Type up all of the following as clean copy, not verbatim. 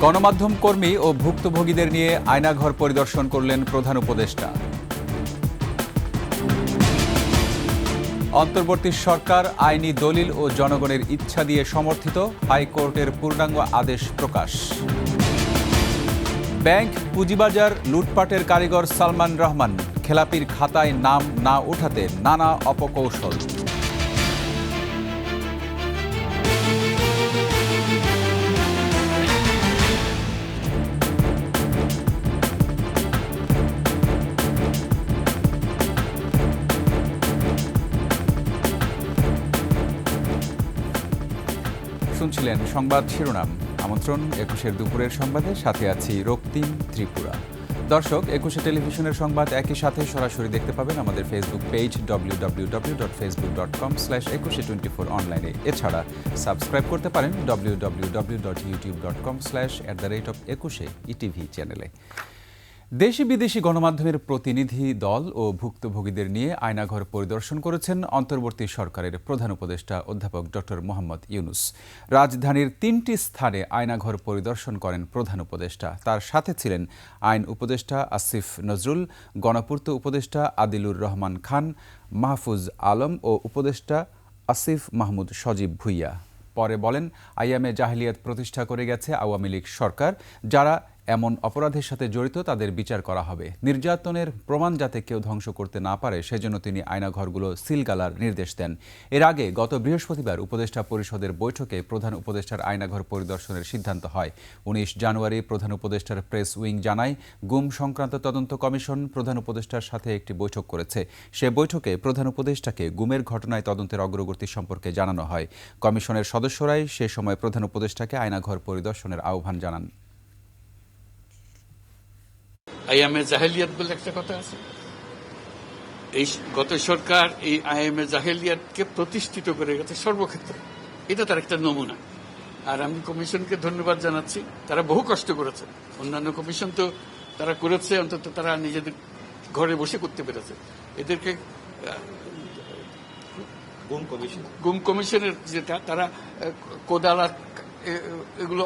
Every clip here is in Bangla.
গণমাধ্যম কর্মী ও ভুক্তভোগীদের নিয়ে আয়নাঘর পরিদর্শন করলেন প্রধান উপদেষ্টা। অন্তর্বর্তী সরকার আইনি দলিল ও জনগণের ইচ্ছা দিয়ে সমর্থিত, হাইকোর্টের পূর্ণাঙ্গ আদেশ প্রকাশ। ব্যাংক পুঁজিবাজার লুটপাটের কারিগর সালমান রহমান, খেলাপির খাতায় নাম না ওঠাতে নানা অপকৌশল। শুনছিলেন সংবাদ শিরোনাম। আমন্ত্রণ ২১ দুপুরের সংবাদে, সাথে আছি রক্তিম ত্রিপুরা। দর্শক, ২১ টেলিভিশনের সংবাদ একই সাথে সরাসরি দেখতে পাবেন আমাদের ফেসবুক পেজ www.facebook.com/2124 অনলাইনে। এছাড়া সাবস্ক্রাইব করতে পারেন www.youtube.com/@21 ইটিভি চ্যানেলে। দেশি বিদেশি গণমাধ্যমের প্রতিনিধি দল ও ভুক্তভোগীদের নিয়ে আয়নাঘর পরিদর্শন করেছেন অন্তর্বর্তী সরকারের প্রধান উপদেষ্টা অধ্যাপক ডক্টর মোহাম্মদ ইউনুস। রাজধানীর ৩টি স্থানে আয়নাঘর পরিদর্শন করেন প্রধান উপদেষ্টা। তার সাথে ছিলেন আইন উপদেষ্টা আসিফ নজরুল, গণপূর্ত উপদেষ্টা আদিলুর রহমান খান, মাহফুজ আলম ও উপদেষ্টা আসিফ মাহমুদ সজীব ভুইয়া। পরে বলেন, আইএমএ জাহেলিয়াত প্রতিষ্ঠা করে গেছে আওয়ামী লীগ সরকার। যারা এমন অপরাধের সাথে জড়িত তাদের বিচার করা হবে। নির্যাতনের প্রমাণ যাতে কেউ ধ্বংস করতে না পারে সেজন্য তিনি আয়নাঘরগুলো সিলগালার নির্দেশ দেন। এর আগে গত বৃহস্পতিবার উপদেষ্টা পরিষদের বৈঠকে প্রধান উপদেষ্টার আয়নাঘর পরিদর্শনের সিদ্ধান্ত হয়। ১৯ জানুয়ারি প্রধান উপদেষ্টার প্রেস উইং জানায়, গুম সংক্রান্ত তদন্ত কমিশন প্রধান উপদেষ্টার সাথে একটি বৈঠক করেছে। সে বৈঠকে প্রধান উপদেষ্টাকে গুমের ঘটনায় তদন্তের অগ্রগতি সম্পর্কে জানানো হয়। কমিশনের সদস্যরাই সে সময় প্রধান উপদেষ্টাকে আয়নাঘর পরিদর্শনের আহ্বান জানান। আইএমএ জাহেলিয়াত বলে একটা কথা আছে। এই গত সরকার এই আইএমএ জাহেলিয়াতকে প্রতিষ্ঠিত করে গেছে সর্বক্ষেত্রে। এটা তার একটা নমুনা। আর আমি কমিশনকে ধন্যবাদ জানাচ্ছি। তারা বহু কষ্ট করেছে। অন্যান্য কমিশন তো তারা করেছে, অন্তত তারা নিজেদের ঘরে বসে করতে পেরেছে। এদেরকে গুম কমিশনের যেটা, তারা কোদালা এগুলো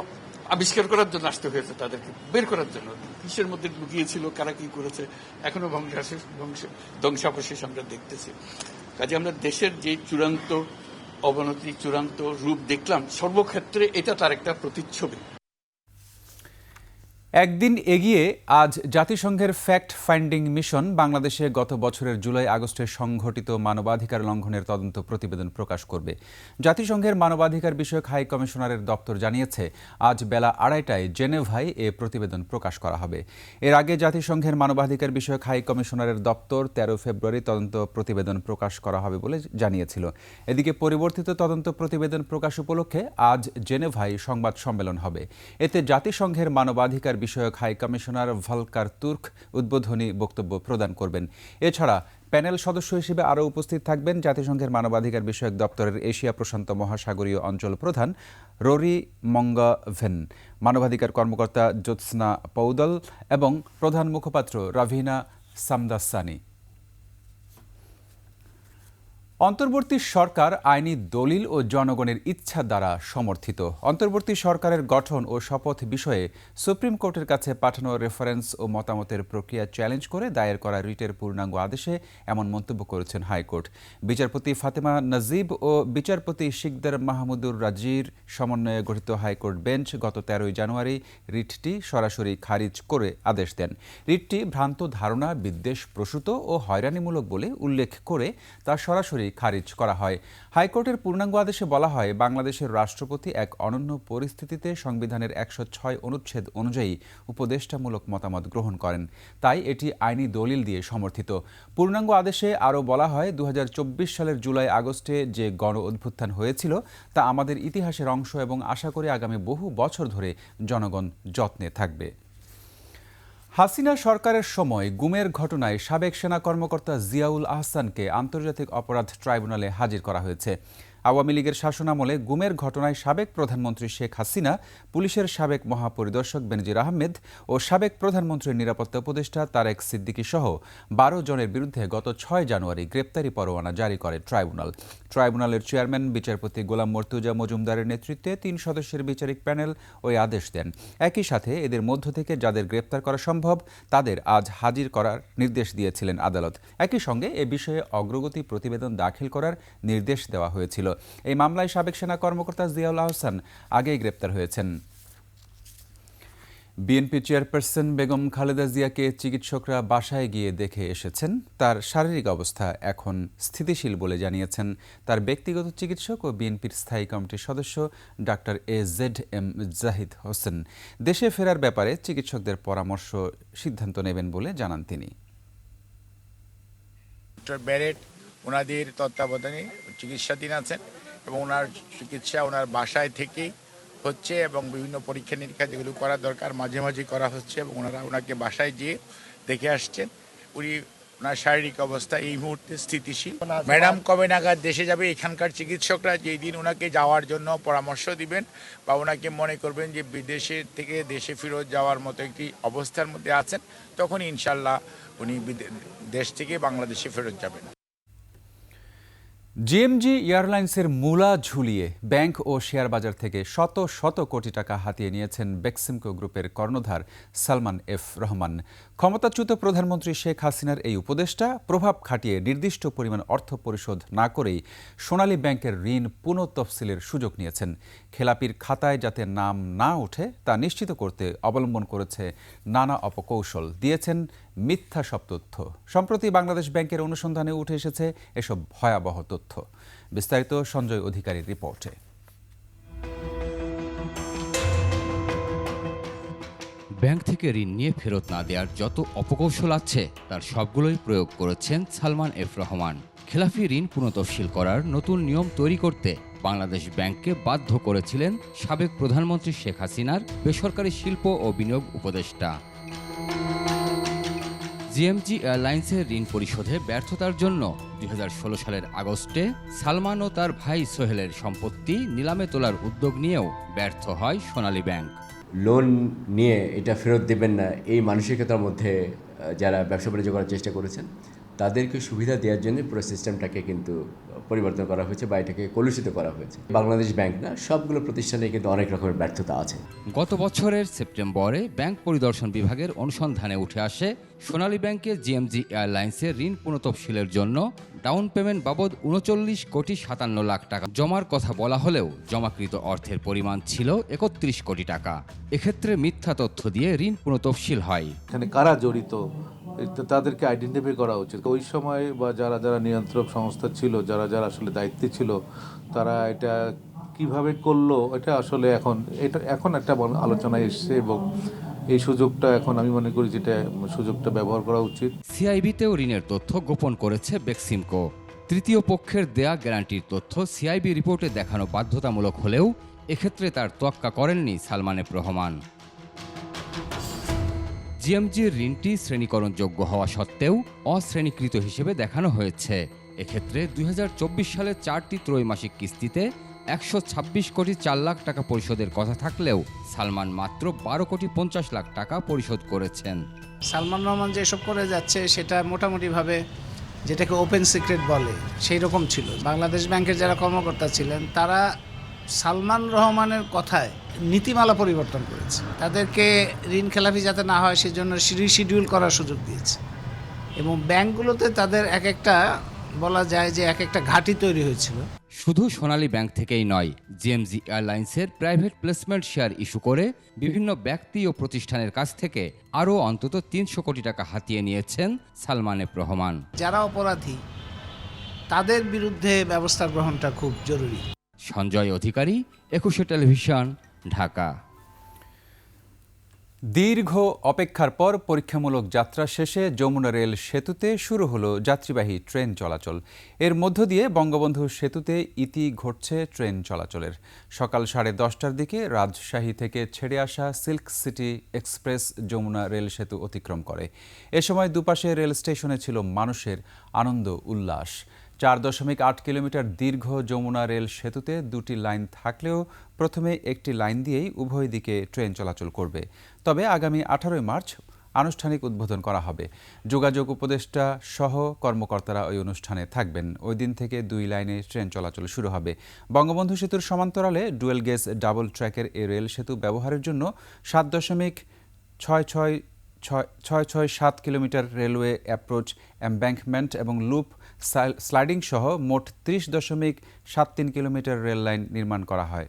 আবিষ্কার করার জন্য আসতে হয়েছে, তাদেরকে বের করার জন্য। কিসের মধ্যে লুকিয়েছিল, কারা কি করেছে, এখনো ধ্বংসাবশেষ আমরা দেখতেছি। কাজে আমরা দেশের যে চূড়ান্ত অবনতি, চূড়ান্ত রূপ দেখলাম, সর্বক্ষেত্রে এটা তার একটা প্রতিচ্ছবি। একদিন এগিয়ে আজ জাতিসংঘের ফ্যাক্ট ফাইন্ডিং মিশন বাংলাদেশে গত বছরের জুলাই আগস্টে সংঘটিত মানবাধিকার লঙ্ঘনের তদন্ত প্রতিবেদন প্রকাশ করবে। জাতিসংঘের মানবাধিকার বিষয়ক হাই কমিশনারের দপ্তর জানিয়েছে, আজ বেলা ২:৩০টায় জেনেভায় এ প্রতিবেদন প্রকাশ করা হবে। এর আগে জাতিসংঘের মানবাধিকার বিষয়ক হাই কমিশনারের দপ্তর ১৩ ফেব্রুয়ারি তদন্ত প্রতিবেদন প্রকাশ করা হবে বলে জানিয়েছিল। এদিকে পরিবর্তিত তদন্ত প্রতিবেদন প্রকাশ উপলক্ষে আজ জেনেভায় সংবাদ সম্মেলন হবে। এতে জাতিসংঘের মানবাধিকার বিষয়ক হাই কমিশনার ভলকার তুর্ক উদ্বোধনী বক্তব্য প্রদান করবেন। এছাড়া প্যানেল সদস্য হিসেবে আরও উপস্থিত থাকবেন জাতিসংঘের মানবাধিকার বিষয়ক দপ্তরের এশিয়া প্রশান্ত মহাসাগরীয় অঞ্চল প্রধান রোরি মঙ্গাভেন, মানবাধিকার কর্মকর্তা জ্যোৎস্না পৌদল এবং প্রধান মুখপাত্র রাভিনা সামদাসানি। অন্তর্বর্তী সরকার আইনি দলিল ও জনগণের ইচ্ছা দ্বারা সমর্থিত। অন্তর্বর্তী সরকারের গঠন ও শপথ বিষয়ে সুপ্রিম কোর্টের কাছে পাঠানো রেফারেন্স ও মতামতের প্রক্রিয়া চ্যালেঞ্জ করে দায়ের করা রিটের পূর্ণাঙ্গ আদেশে এমন মন্তব্য করেছেন হাইকোর্ট। বিচারপতি ফাতেমা নাজিব ও বিচারপতি শিকদার মাহমুদুর রাজির সমন্বয়ে গঠিত হাইকোর্ট বেঞ্চ গত ১৩ জানুয়ারি রিটটি সরাসরি খারিজ করে আদেশ দেন। রিটটি ভ্রান্ত ধারণা, বিদ্বেষ প্রসূত ও হয়রানিমূলক বলে উল্লেখ করে তা সরাসরি খারিজ করা হয়। হাইকোর্টের পূর্ণাঙ্গ আদেশে বলা হয়, বাংলাদেশের রাষ্ট্রপতি এক অনন্য পরিস্থিতিতে সংবিধানের ১০৬ অনুচ্ছেদ অনুযায়ী উপদেষ্টামূলক মতামত গ্রহণ করেন, তাই এটি আইনি দলিল দিয়ে সমর্থিত। পূর্ণাঙ্গ আদেশে আরও বলা হয়, ২০২৪ সালের জুলাই আগস্টে যে গণ অভ্যুত্থান হয়েছিল তা আমাদের ইতিহাসের অংশ এবং আশা করি আগামী বহু বছর ধরে জনগণ যত্নে থাকবে। হাসিনা সরকারের সময় গুমের ঘটনায় সাবেক সেনা কর্মকর্তা জিয়াউল আহসানকে আন্তর্জাতিক অপরাধ ট্রাইব্যুনালে হাজির করা হয়েছে। আওয়ামী লীগের শাসনামলে গুমের ঘটনায় সাবেক প্রধানমন্ত্রী শেখ হাসিনা, পুলিশের সাবেক মহাপরিদর্শক বেনজির আহমেদ ও সাবেক প্রধানমন্ত্রীর নিরাপত্তা উপদেষ্টা তারেক সিদ্দিকী সহ ১২ জনের বিরুদ্ধে গত ৬ জানুয়ারি গ্রেপ্তারি পরোয়ানা জারি করে ট্রাইব্যুনাল। ট্রাইব্যুনালের চেয়ারম্যান বিচারপতি গোলাম মর্তুজা মজুমদারের নেতৃত্বে ৩ সদস্যের বিচারিক প্যানেল ওই আদেশ দেন। একই সাথে এদের মধ্য থেকে যাদের গ্রেপ্তার করা সম্ভব তাদের আজ হাজির করার নির্দেশ দিয়েছিলেন আদালত। একই সঙ্গে এ বিষয়ে অগ্রগতি প্রতিবেদন দাখিল করার নির্দেশ দেওয়া হয়েছিল। এই মামলায় সাবেক সেনা কর্মকর্তা জিয়াউল আহসান আগেই গ্রেপ্তার হয়েছেন। বিএনপি চেয়ারপারসন বেগম খালেদা জিয়াকে চিকিৎসকরা বাসায় গিয়ে দেখে এসেছেন। তার শারীরিক অবস্থা এখন স্থিতিশীল বলে জানিয়েছেন তার ব্যক্তিগত চিকিৎসক ও বিএনপির স্থায়ী কমিটির সদস্য ডাক্তার AZM জাহিদ হোসেন। দেশে ফেরার ব্যাপারে চিকিৎসকদের পরামর্শ সিদ্ধান্ত নেবেন বলে জানান তিনি। ডক্টর ব্যারেট ওনাদের তত্ত্বাবধানে চিকিৎসাধীন আছেন এবং ওনার চিকিৎসা ওনার বাসায় থেকেই হচ্ছে এবং বিভিন্ন পরীক্ষা নিরীক্ষা যেগুলো করা দরকার মাঝে মাঝে করা হচ্ছে এবং ওনাকে বাসায় গিয়ে দেখে আসছেন। ওনার শারীরিক অবস্থা এই মুহূর্তে স্থিতিশীল। ম্যাডাম কবে নাগাদ দেশে যাবে, এখানকার চিকিৎসকরা যেই দিন ওনাকে যাওয়ার জন্য পরামর্শ দিবেন বা ওনাকে মনে করবেন যে বিদেশে থেকে দেশে ফেরত যাওয়ার মতো একটি অবস্থার মধ্যে আছেন, তখন ইনশাল্লাহ উনি দেশ থেকে বাংলাদেশে ফেরত যাবেন। জিএমজি এয়ারলাইন্সের মূলা ঝুলিয়ে ব্যাংক ও শেয়ার বাজার থেকে শত শত কোটি টাকা হাতিয়ে নিয়েছেন বেক্সিমকো গ্রুপের কর্ণধার সালমান এফ রহমান। ক্ষমতাচ্যুত প্রধানমন্ত্রী শেখ হাসিনার এই উপদেষ্টা প্রভাব খাটিয়ে নির্দিষ্ট পরিমাণ অর্থ পরিশোধ না করেই সোনালী ব্যাংকের ঋণ পুনঃতফসিলের সুযোগ নিয়েছেন। খেলাপির খাতায় যাতে নাম না ওঠে তা নিশ্চিত করতে অবলম্বন করেছে নানা অপকৌশল, দিয়েছেন মিথ্যা সব তথ্য। সম্প্রতি বাংলাদেশ ব্যাংকের অনুসন্ধানে উঠে এসেছে এসব ভয়াবহ তথ্য। বিস্তারিত সঞ্জয় অধিকারীর রিপোর্টে। ব্যাংক থেকে ঋণ নিয়ে ফেরত না দেওয়ার যত অপকৌশল আছে তার সবগুলোই প্রয়োগ করেছেন সালমান এফ রহমান। খেলাফি ঋণ পুনঃতফসিল করার নতুন নিয়ম তৈরি করতে বাংলাদেশ ব্যাংককে বাধ্য করেছিলেন সাবেক প্রধানমন্ত্রী শেখ হাসিনার বেসরকারি শিল্প ও বিনিয়োগ উপদেষ্টা। জিএমজি এয়ারলাইন্সের ঋণ পরিশোধে ব্যর্থতার জন্য 2016 সালের আগস্টে সালমান ও তার ভাই সোহেলের সম্পত্তি নিলামে তোলার উদ্যোগ নিয়েও ব্যর্থ হয় সোনালী ব্যাংক। লোন নিয়ে এটা ফেরত দেবেন না এই মানসিকতার মধ্যে যারা ব্যবসা বাণিজ্য করার চেষ্টা করেছেন তাদেরকে সুবিধা দেওয়ার জন্য পুরো সিস্টেমটাকে কিন্তু পরিবর্তন করা হয়েছে বা এটাকে কলুষিত করা হয়েছে। বাংলাদেশ ব্যাংক না, সবগুলো প্রতিষ্ঠানে কিন্তু অনেক রকমের ব্যর্থতা আছে। গত বছরের সেপ্টেম্বরে ব্যাংক পরিদর্শন বিভাগের অনুসন্ধানে উঠে আসে সোনালী ব্যাংকের জিএমজি এয়ারলাইন্সের ঋণ পুনঃতফসিলের জন্য ডাউন পেমেন্ট বাবদ ৩৯,৫৭,০০,০০০ টাকা জমার কথা বলা হলেও জমাকৃত অর্থের পরিমাণ ছিল ৩১ কোটি টাকা। এক্ষেত্রে মিথ্যা তথ্য দিয়ে ঋণ পুনঃতফসিল হয়। এখানে কারা জড়িত তাদেরকে আইডেন্টিফাই করা উচিত। ওই সময় বা যারা নিয়ন্ত্রক সংস্থা ছিল, যারা আসলে দায়িত্বে ছিল, তারা এটা কিভাবে করলো এটা আসলে এখন একটা আলোচনায় এসছে এবং এই সুযোগটা এখন আমি মনে করি যেটা সুযোগটা ব্যবহার করা উচিত। সিআইবিতেও ঋণের তথ্য গোপন করেছে বেক্সিমকো। তৃতীয় পক্ষের দেয়া গ্যারান্টির তথ্য সিআইবি রিপোর্টে দেখানো বাধ্যতামূলক হলেও এক্ষেত্রে তার তোয়াক্কা করেননি সালমান এফ রহমান। জিএমজির ঋণটি শ্রেণীকরণযোগ্য হওয়া সত্ত্বেও অশ্রেণীকৃত হিসেবে দেখানো হয়েছে। এক্ষেত্রে 2024 সালে 4টি ত্রৈমাসিক কিস্তিতে 126,4,00,000 টাকা পরিশোধের কথা থাকলেও সালমান মাত্র 12,50,00,000 টাকা পরিশোধ করেছেন। সালমান রহমান যেসব করে যাচ্ছে সেটা মোটামুটিভাবে যেটাকে ওপেন সিক্রেট বলে সেই রকম ছিল। বাংলাদেশ ব্যাংকের যারা কর্মকর্তা ছিলেন তারা সালমান রহমানের কথায় নীতিমালা পরিবর্তন করেছে। তাদেরকে ঋণ খেলাপি যাতে না হয় সেজন্য রিশিডিউল করার সুযোগ দিয়েছে এবং ব্যাংকগুলোতে তাদের একটা বলা যায় যে একটা ঘাঁটি তৈরি হয়েছিল। শুধু সোনালী ব্যাংক থেকেই নয়, জিএমজি এয়ারলাইন্সের প্রাইভেট প্লেসমেন্ট শেয়ার ইস্যু করে বিভিন্ন ব্যক্তি ও প্রতিষ্ঠানের কাছ থেকে আরও অন্তত 300 কোটি টাকা হাতিয়ে নিয়েছেন সালমান এফ রহমান। যারা অপরাধী তাদের বিরুদ্ধে ব্যবস্থা গ্রহণটা খুব জরুরি। সঞ্জয় অধিকারী, 21 টেলিভিশন, ঢাকা। দীর্ঘ অপেক্ষার পর পরীক্ষামূলক যাত্রা শেষে যমুনা রেল সেতুতে শুরু হলো যাত্রীবাহী ট্রেন চলাচল। এর মধ্য দিয়ে বঙ্গবন্ধু সেতুতে ইতি ঘটছে ট্রেন চলাচলের। সকাল 10:30টার দিকে রাজশাহী থেকে ছেড়ে আসা Silk City Express Jamuna rail সেতু অতিক্রম করে। এ সময় দুপাশে রেল স্টেশনে ছিল মানুষের আনন্দ উল্লাস। 4.8 কিলোমিটার দীর্ঘ যমুনা রেল সেতুতে 2টি লাইন থাকলেও প্রথমে একটি লাইন দিয়েই উভয় দিকে ট্রেন চলাচল করবে। তবে আগামী 18 মার্চ আনুষ্ঠানিক উদ্বোধন করা হবে। যোগাযোগ উপদেষ্টা সহ কর্মকর্তারা ওই অনুষ্ঠানে থাকবেন। ওই দিন থেকে 2 লাইনে ট্রেন চলাচল শুরু হবে। বঙ্গবন্ধু সেতুর সমান্তরালে ডুয়েল গেজ ডাবল ট্র্যাকের এই রেল সেতু ব্যবহারের জন্য 7.667 কিলোমিটার রেলওয়ে অ্যাপ্রোচ, এমব্যাঙ্কমেন্ট এবং লুপ স্লাইডিং সহ মোট 30.73 কিলোমিটার রেল লাইন নির্মাণ করা হয়।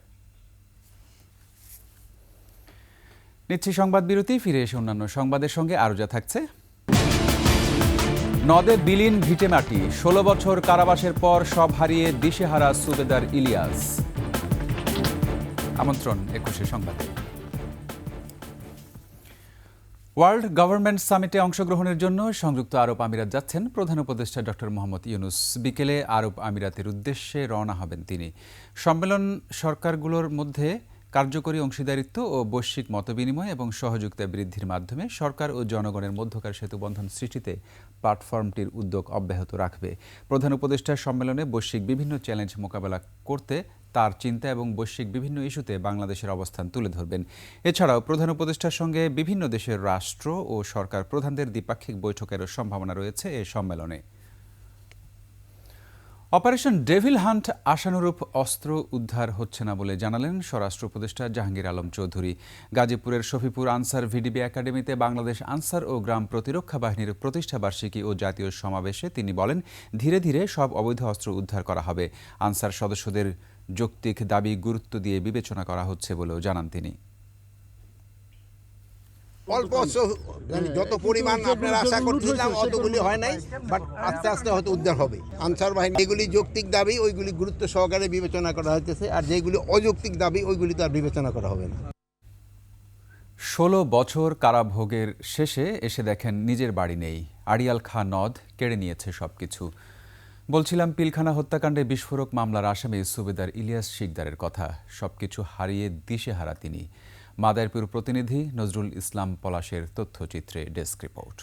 নিচ্ছি সংবাদ বিরতি, ফিরে এসে অন্যান্য সংবাদের সঙ্গে আরও যা থাকছে। নদে বিলীন ভিটেমাটি, 16 বছর কারাবাসের পর সব হারিয়ে দিশেহারা সুবেদার ইলিয়াস। আমন্ত্রণ 21 সংবাদে। ওয়ার্ল্ড গভর্নমেন্ট সামিটে অংশগ্রহণের জন্য সংযুক্ত আরব আমিরাত যাচ্ছেন প্রধান উপদেষ্টা ডক্টর মোহাম্মদ ইউনূস। বিকেলে আরব আমিরাতের উদ্দেশ্যে রওনা হবেন তিনি। সম্মেলন সরকারগুলোর মধ্যে কার্যকরী অংশীদারিত্ব ও বৈশ্বিক মতবিনিময় এবং সহযোগিতা বৃদ্ধির মাধ্যমে সরকার ও জনগণের মধ্যকার সেতুবন্ধন সৃষ্টিতে প্ল্যাটফর্মটির উদ্যোগ অব্যাহত রাখবে। প্রধান উপদেষ্টার সম্মেলনে বৈশ্বিক বিভিন্ন চ্যালেঞ্জ মোকাবেলা করতে তার চিন্তা এবং বৈশ্বিক বিভিন্ন ইস্যুতে বাংলাদেশের অবস্থান তুলে ধরবেন। এছাড়াও প্রধান উপদেষ্টার সঙ্গে বিভিন্ন দেশের রাষ্ট্র ও সরকার প্রধানদের দ্বিপাক্ষিক বৈঠকেরও সম্ভাবনা রয়েছে এ সম্মেলনে। অপারেশন ডেভিল হান্ট আশানুরূপ অস্ত্র উদ্ধার হচ্ছে না বলে জানালেন স্বরাষ্ট্র উপদেষ্টা জাহাঙ্গীর আলম চৌধুরী। গাজীপুরের শফিপুর আনসার ভিডিবি একাডেমিতে বাংলাদেশ আনসার ও গ্রাম প্রতিরক্ষা বাহিনীর প্রতিষ্ঠাবার্ষিকী ও জাতীয় সমাবেশে তিনি বলেন, ধীরে ধীরে সব অবৈধ অস্ত্র উদ্ধার করা হবে। আনসার সদস্যদের যৌক্তিক দাবি গুরুত্ব দিয়ে বিবেচনা করা হচ্ছে বলেও জানান তিনি। অল্প যত পরিমাণ আপনারা আশা করছিলাম অতগুলি হয় নাই, বাট আস্তে আস্তে হয়তো উদ্ধার হবে। আনসার বাহিনী যেগুলি যৌক্তিক দাবি ওইগুলি গুরুত্ব সহকারে বিবেচনা করা হইতেছে, আর যেগুলি অযৌক্তিক দাবি ওইগুলি তো আর বিবেচনা করা হবে না। 16 বছর কারাভোগের শেষে এসে দেখেন নিজের বাড়ি নেই। আড়িয়াল খাঁ নদ কেড়ে নিয়েছে সবকিছু। বলছিলাম পিলখানা হত্যাকাণ্ডে বিস্ফোরক মামলার আসামি সুবেদার ইলিয়াস শিকদারের কথা। সবকিছু হারিয়ে দিশেহারা তিনি। মাদারীপুর প্রতিনিধি নজরুল ইসলাম পলাশের তথ্যচিত্রে ডেস্ক রিপোর্ট।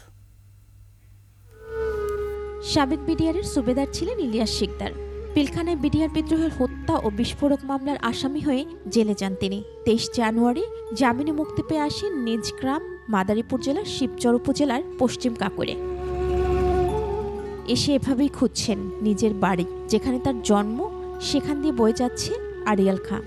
সাবেক বিডিআরের সুবেদার ছিলেন ইলিয়াস শিকদার। পিলখানায় বিডিআর বিদ্রোহের হত্যা ও বিস্ফোরক মামলার আসামি হয়ে জেলে যান তিনি। 23 জানুয়ারি জামিনে মুক্তি পেয়ে আসেন নিজ গ্রাম মাদারীপুর জেলার শিবচর উপজেলার পশ্চিম কাকুরে। এসে এভাবেই খুঁজছেন নিজের বাড়ি, যেখানে তার জন্ম, সেখান দিয়ে বয়ে যাচ্ছে আড়িয়াল খাঁ।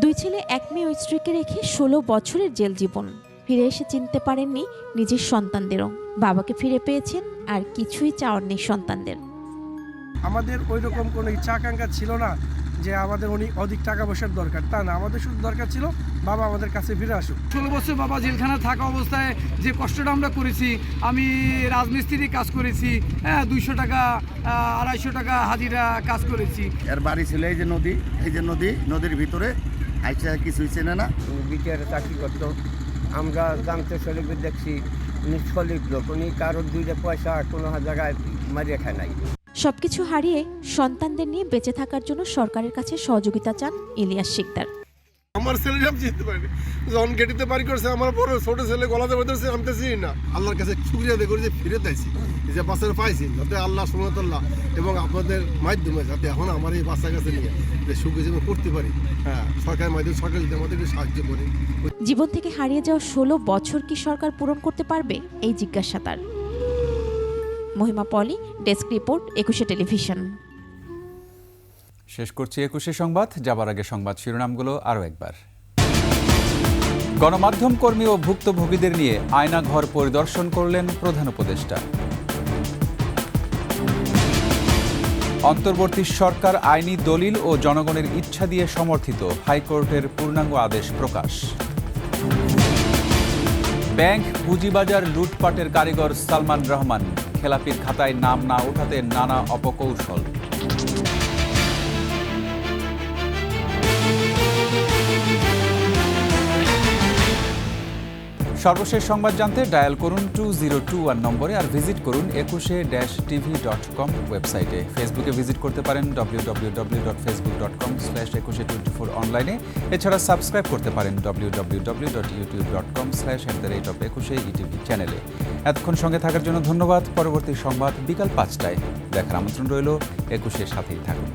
2 ছেলে 1 মেয়ে ও স্ত্রীকে রেখে 16 বছরের জেল জীবন। ফিরে এসে চিনতে পারেননি নিজের সন্তানদেরও। বাবাকে ফিরে পেয়েছেন, আর কিছুই চাওয়ার নেই সন্তানদের। আমাদের ওই রকম কোনো ইচ্ছা আকাঙ্ক্ষা ছিল না যে আমাদের অধিক টাকা পয়সার দরকার, তা না। আমাদের শুধু দরকার ছিল বাবা আমাদের কাছে ফিরে আসুক। 16 বছর বাবা জেলখানা থাকা অবস্থায় যে কষ্টটা আমরা করেছি, আমি রাজমিস্ত্রি কাজ করেছি, 200 টাকা 250 টাকা হাজিরা কাজ করেছি। এর বাড়ি ছিল এই যে নদী, এই যে নদীর ভিতরে আইসা কিছুই চেনে না। বিটিআরে চাকরি করতো, আমরা জানতে চলে দেখছি উনি সলিড লোক, উনি কারোর 2 পয়সা কোনো জায়গায় মারিয়ে খায় নাই। সবকিছু হারিয়ে সন্তানদের নিয়ে বেঁচে থাকার জন্য সরকারের কাছে সহযোগিতা চান ইলিয়াস শিকদার। আমার ছেলেটা আমি চিনতে পারিনি, যখন গেটিতে বাড়ি করছে আমার বড় ছোট ছেলে গলাতে বেঁধেছে, আমি তো চিনি না। আল্লাহর কাছে শুকরিয়া আদায় করি যে ফিরে দিয়েছি, যে বাচ্চাটা পাইছি, যাতে আল্লাহ সুবহানাল্লাহ এবং আপনাদের মাধ্যমে যাতে এখন আমার এই বাচ্চার কাছে নিয়ে যে সুখী জীবন করতে পারি। সরকারের মাধ্যমে সরকার যদি আমাদের একটু সাহায্য করে। জীবন থেকে হারিয়ে যাওয়া 16 বছর কি সরকার পূরণ করতে পারবে, এই জিজ্ঞাসা তার। মহিমা পলি, ডেস্ক রিপোর্ট, 21 টেলিভিশন। শেষ করছি 21 সংবাদ। যাবার আগে সংবাদ শিরোনামগুলো আরও একবার। গণমাধ্যম কর্মী ও ভুক্তভোগীদের নিয়ে আয়নাঘর পরিদর্শন করলেন প্রধান উপদেষ্টা। অন্তর্বর্তী সরকার আইনি দলিল ও জনগণের ইচ্ছা দিয়ে সমর্থিত, হাইকোর্টের পূর্ণাঙ্গ আদেশ প্রকাশ। ব্যাংক পুঁজিবাজার লুটপাটের কারিগর সালমান রহমান, খেলাপির খাতায় নাম না ওঠাতে নানা অপকৌশল। সর্বশেষ সংবাদ জানতে ডায়াল করুন 2021 নম্বরে আর ভিজিট করুন ekushe-tv.com ওয়েবসাইটে। ফেসবুকে ভিজিট করতে পারেন www.facebook.com/ekushe24 অনলাইনে। এছাড়া সাবস্ক্রাইব করতে পারেন www.youtube.com/@ekushe চ্যানেলে। এতক্ষণ সঙ্গে থাকার জন্য ধন্যবাদ। পরবর্তী সংবাদ বিকাল 5টায় দেখার আমন্ত্রণ রইল। একুশের সাথেই থাকুন।